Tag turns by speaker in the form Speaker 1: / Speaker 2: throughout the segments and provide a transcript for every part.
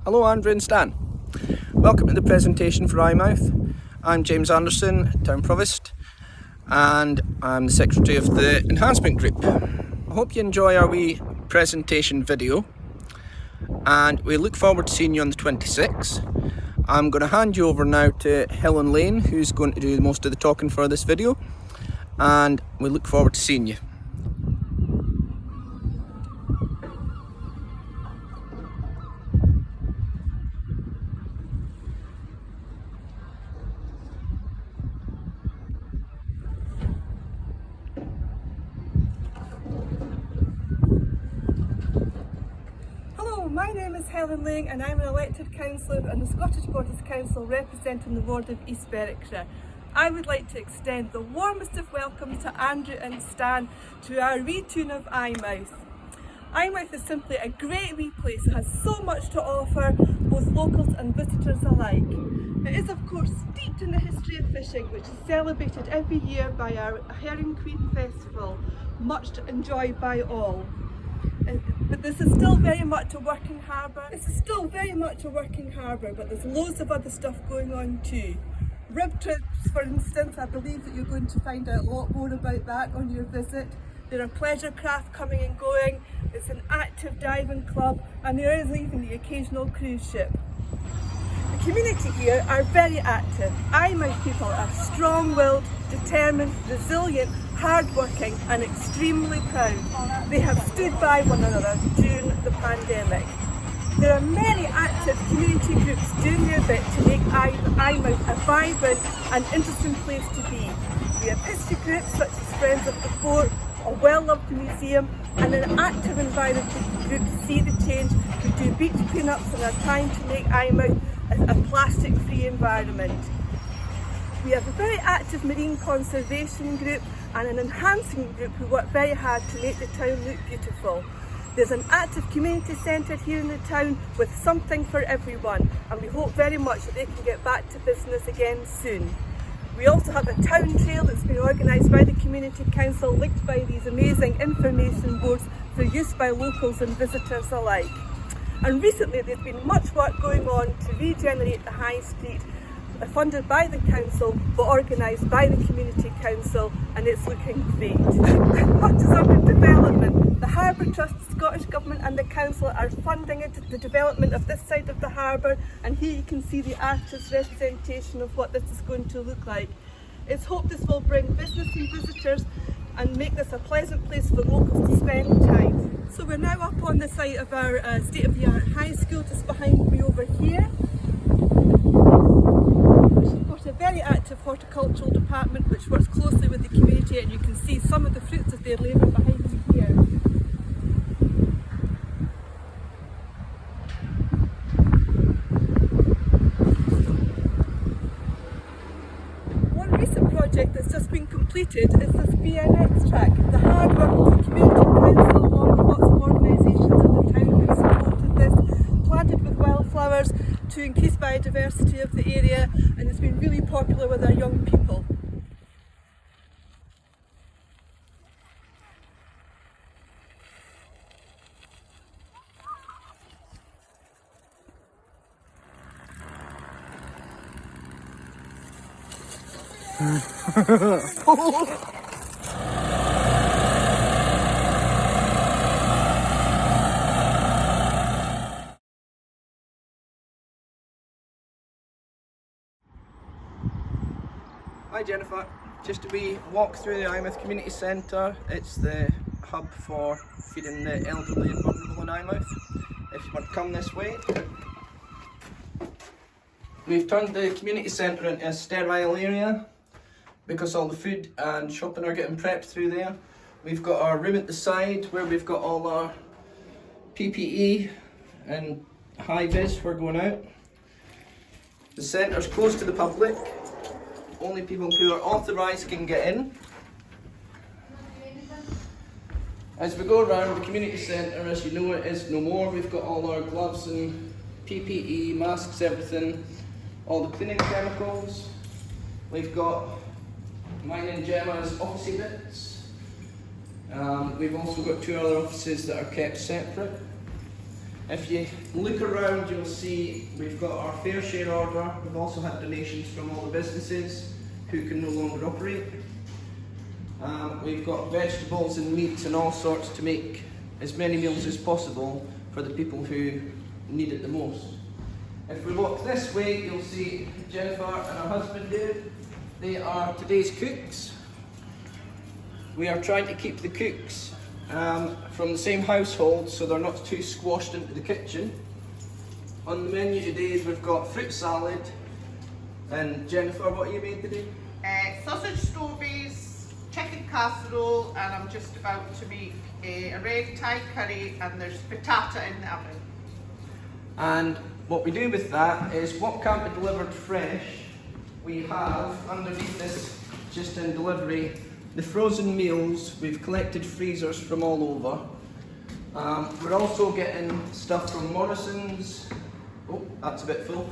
Speaker 1: Hello Andrew and Stan. Welcome to the presentation for Eyemouth. I'm James Anderson, Town Provost, and I'm the Secretary of the Enhancement Group. I hope you enjoy our wee presentation video, and we look forward to seeing you on the 26th. I'm going to hand you over now to Helen Lane, who's going to do most of the talking for this video, and we look forward to seeing you.
Speaker 2: My name is Helen Lane and I'm an elected councillor on the Scottish Borders Council representing the ward of East Berwickshire. I would like to extend the warmest of welcomes to Andrew and Stan to our wee tune of Eyemouth. Eyemouth is simply a great wee place. It has so much to offer both locals and visitors alike. It is of course steeped in the history of fishing, which is celebrated every year by our Herring Queen Festival, much enjoyed by all. But this is still very much a working harbour. But there's loads of other stuff going on too. Rib trips, for instance, I believe that you're going to find out a lot more about that on your visit. There are pleasure craft coming and going, it's an active diving club, and there is even the occasional cruise ship. The community here are very active. Eyemouth people are strong-willed, determined, resilient, hard-working and extremely proud. They have stood by one another during the pandemic. There are many active community groups doing their bit to make Eyemouth a vibrant and interesting place to be. We have history groups such as Friends of the Fort, a well-loved museum, and an active environmental group See the Change, who do beach clean-ups and are trying to make Eyemouth a plastic-free environment. We have a very active marine conservation group and an enhancing group who work very hard to make the town look beautiful. There's an active community centre here in the town with something for everyone, and we hope very much that they can get back to business again soon. We also have a town trail that's been organised by the Community Council, linked by these amazing information boards for use by locals and visitors alike. And recently there's been much work going on to regenerate the High Street, funded by the council but organised by the Community Council, and it's looking great. Much is under development. The Harbour Trust, the Scottish Government and the Council are funding the development of this side of the harbour, and here you can see the artist's representation of what this is going to look like. It's hoped this will bring business and visitors and make this a pleasant place for locals to spend time. So we're now up on the site of our state-of-the-art high school, just behind me over here. We've got a very active horticultural department which works closely with the community, and you can see some of the fruits of their labour behind me here. One recent project that's just been completed is this BMX track. The hard work of the Community Council along with lots of organisations in the town who supported this, planted with wildflowers to increase biodiversity of the area, and it's been really popular with our young people.
Speaker 1: Hi Jennifer, just a wee walk through the Eyemouth Community Centre. It's the hub for feeding the elderly and vulnerable in Eyemouth. If you want to come this way. We've turned the community centre into a sterile area because all the food and shopping are getting prepped through there. We've got our room at the side where we've got all our PPE and high-vis for going out. The centre's closed to the public. Only people who are authorised can get in. As we go around the community centre, as you know, it is no more. We've got all our gloves and PPE, masks, everything, all the cleaning chemicals. We've got mine and Gemma's office bits. We've also got two other offices that are kept separate. If you look around, you'll see we've got our fair share order. We've also had donations from all the businesses who can no longer operate. We've got vegetables and meats and all sorts to make as many meals as possible for the people who need it the most. If we walk this way, you'll see Jennifer and her husband there. They are today's cooks. We are trying to keep the cooks from the same household so they're not too squashed into the kitchen. On the menu today we've got fruit salad, and Jennifer, what are you made today?
Speaker 3: Sausage stovies, chicken casserole, and I'm just about to make a red Thai curry, and there's patata in the oven.
Speaker 1: And what we do with that is what can't be delivered fresh, we have underneath this, just in delivery, the frozen meals. We've collected freezers from all over. We're also getting stuff from Morrison's. Oh, that's a bit full.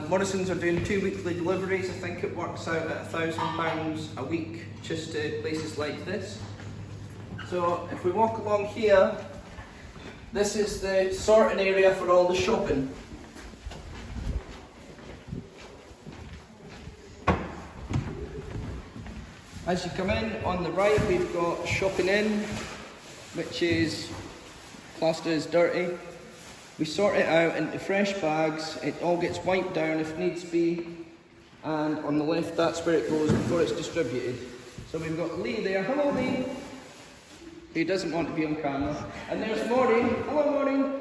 Speaker 1: Morrison's are doing 2 weekly deliveries. I think it works out at £1,000 a week just to places like this. So if we walk along here, this is the sorting area for all the shopping. As you come in, on the right we've got shopping in, which is classed as dirty. We sort it out into fresh bags, it all gets wiped down if needs be, and on the left that's where it goes before it's distributed. So we've got Lee there. Hello Lee! He doesn't want to be on camera. And there's Maureen. Hello Maureen!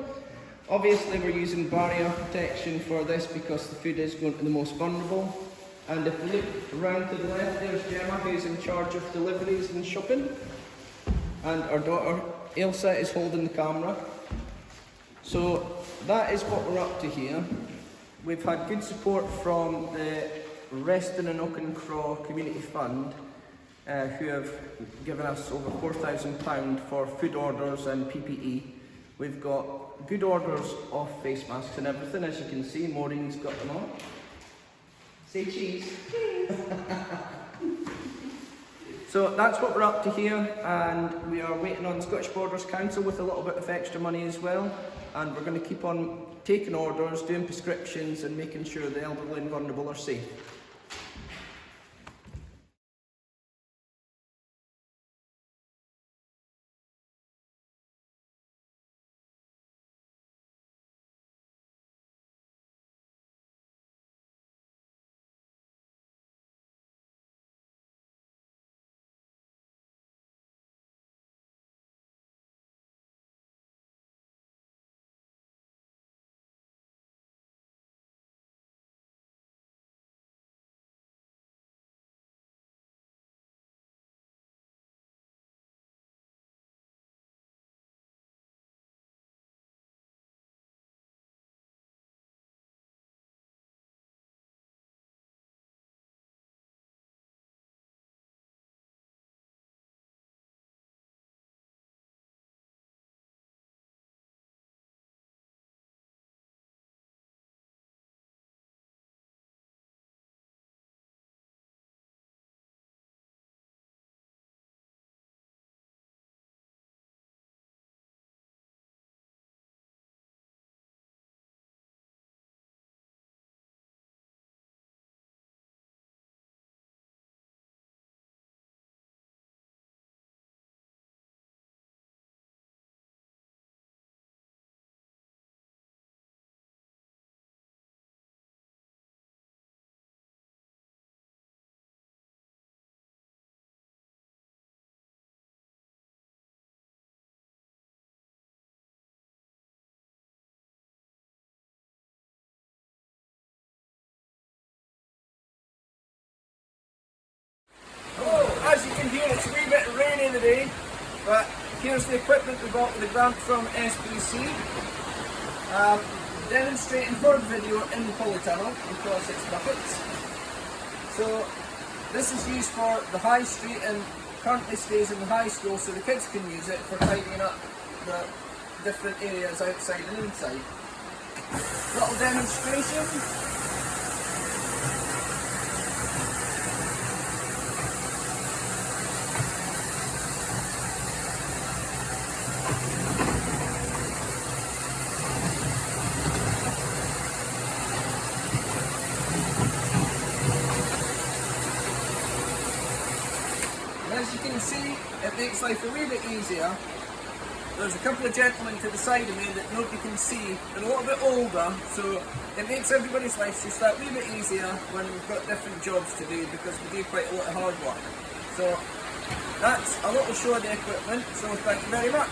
Speaker 1: Obviously we're using barrier protection for this because the food is going to the most vulnerable. And if we look around to the left, there's Gemma, who's in charge of deliveries and shopping. And our daughter Elsa is holding the camera. So that is what we're up to here. We've had good support from the Reston and Auchencraw Community Fund, who have given us over £4,000 for food orders and PPE. We've got good orders of face masks and everything, as you can see. Maureen's got them on. Say cheese. Cheese. So that's what we're up to here, and we are waiting on Scottish Borders Council with a little bit of extra money as well. And we're going to keep on taking orders, doing prescriptions, and making sure the elderly and vulnerable are safe. As you can hear, it's a wee bit rainy today, but here's the equipment we got with the grant from SBC. Demonstrating for the video in the polytunnel because it's buckets. So this is used for the high street and currently stays in the high school, so the kids can use it for tidying up the different areas outside and inside. Little demonstration. see, it makes life a wee bit easier. There's a couple of gentlemen to the side of me that nobody can see. They're a little bit older, so it makes everybody's life just that wee bit easier when we've got different jobs to do, because we do quite a lot of hard work. So that's a little show of the equipment, so thank you very much.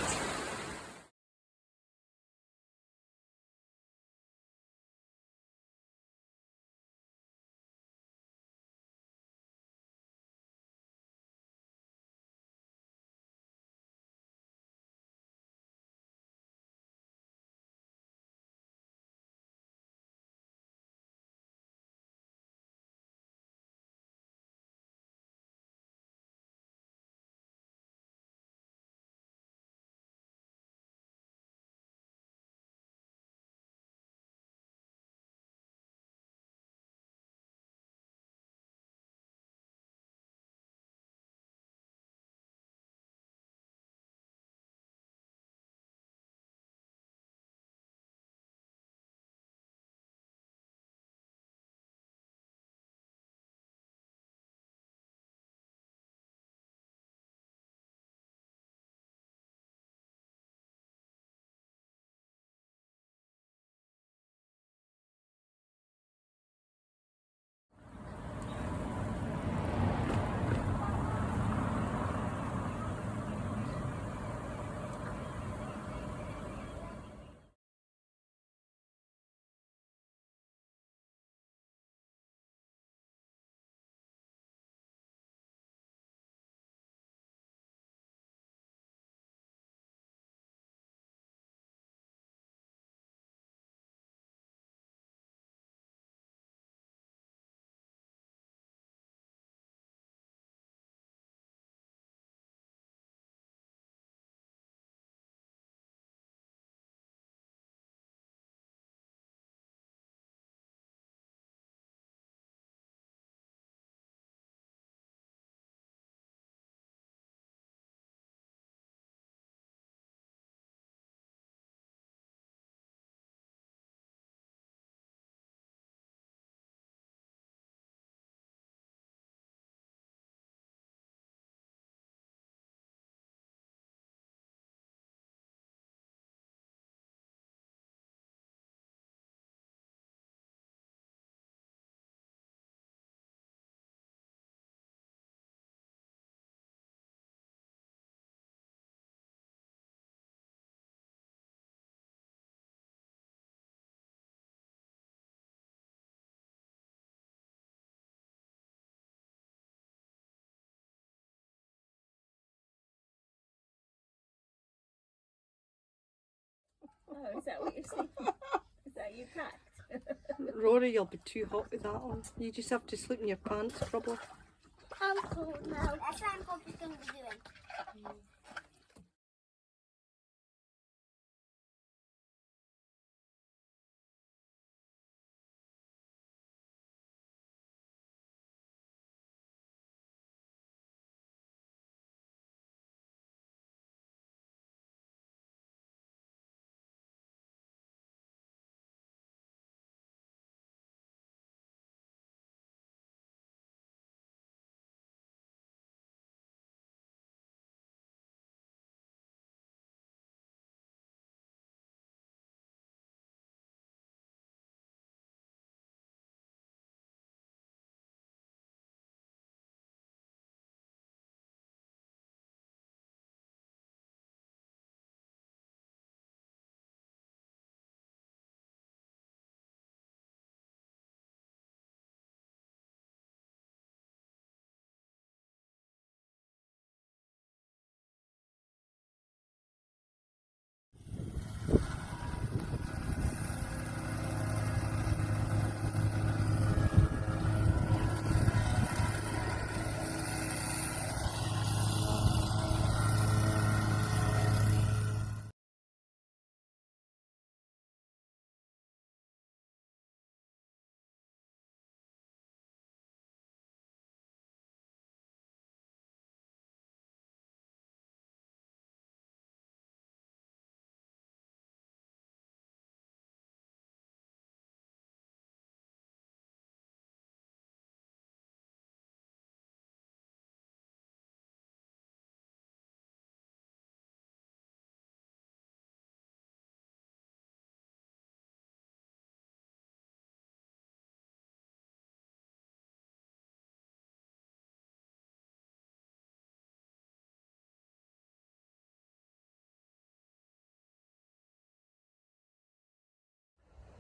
Speaker 4: Oh, is that what you're saying? Is that you packed?
Speaker 5: Rory, you'll be too hot with that on. You just have to sleep in your pants, probably.
Speaker 6: I'm cold now. That's what I'm probably going to be doing.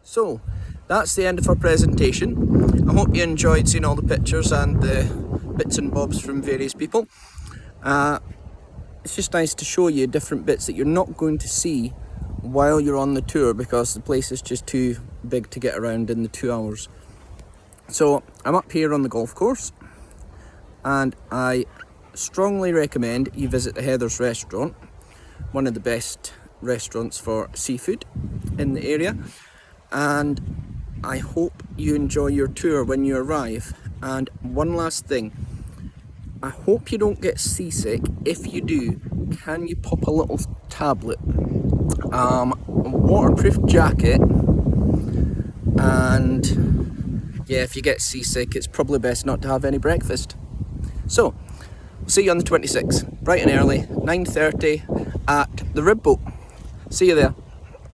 Speaker 1: So that's the end of our presentation. I hope you enjoyed seeing all the pictures and the bits and bobs from various people. It's just nice to show you different bits that you're not going to see while you're on the tour, because the place is just too big to get around in the 2 hours. So I'm up here on the golf course, and I strongly recommend you visit the Heather's restaurant, one of the best restaurants for seafood in the area. And I hope you enjoy your tour when you arrive. And one last thing, I hope you don't get seasick. If you do, can you pop a little tablet, a waterproof jacket, and yeah, if you get seasick, it's probably best not to have any breakfast. So, we'll see you on the 26th, bright and early, 9:30 at the Rib Boat. See you there.